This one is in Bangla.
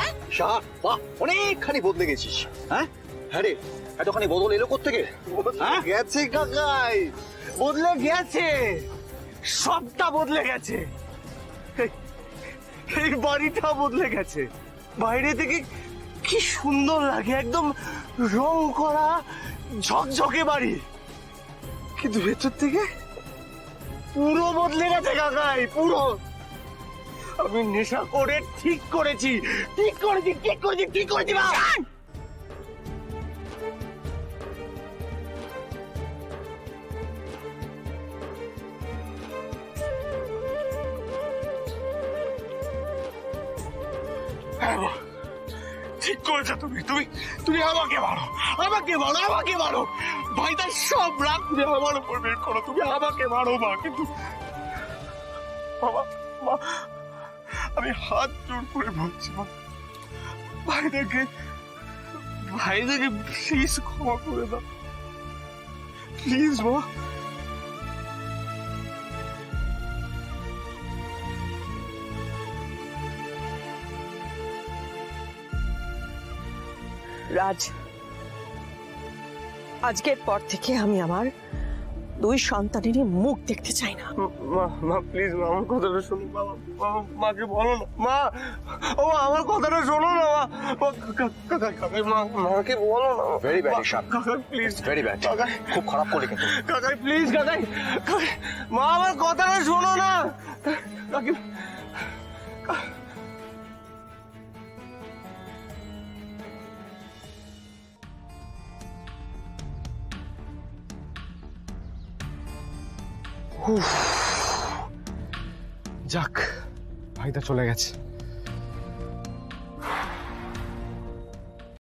হ্যাঁ? শাহ, বাহ, অনেকখানি বদলে গেছিস। হ্যাঁ হ্যাঁ রে, এতখানি বদল এলো কোত্থেকে? হ্যাঁ? গেছে কাকাই, বদলে গেছে, সবটা বদলে গেছে। এই বাড়িটা বদলে গেছে। বাইরে থেকে কি সুন্দর লাগে, একদম রং করা ঝকঝকে বাড়ি, কিন্তু ভেতর থেকে পুরো বদলে গেছে কাকাই, পুরো। আমি নেশা করে ঠিক করেছি, ঠিক করেছি, ঠিক করেছি, ঠিক করেছি না। ঠিক করেছো তুমি, তুমি তুমি আমাকে মারো, আমাকে মারো, আমাকে মারো। ভাইটার সব রাগ তুমি আমার উপর বের করো, তুমি আমাকে মারো মা, কিন্তু বাবা, মা, আমি হাত জোর করে বলছি মা, ভাইটাকে প্লিজ ক্ষমা করে দাও, প্লিজ মা। রাজ, আজকের পর থেকে আমি আমার দুই সন্তানেরই মুখ দেখতে চাই না। মা, মা প্লিজ মা, আমার কথাটা শোনো। বাবা, বাবা, মাকে বলো না মা, ও মা, আমার কথাটা শোনো না মা। কাকাই, মা, মাকে বলো না। ভেরি ব্যাড শাহ, কাকাই প্লিজ, ভেরি ব্যাড। কাকাই, খুব খারাপ করলি কিন্তু। কাকাই প্লিজ, কাকাই, কাকাই, মা আমার কথাটা শোনো না। কাকি, যাক, ভাইটা চলে গেছে।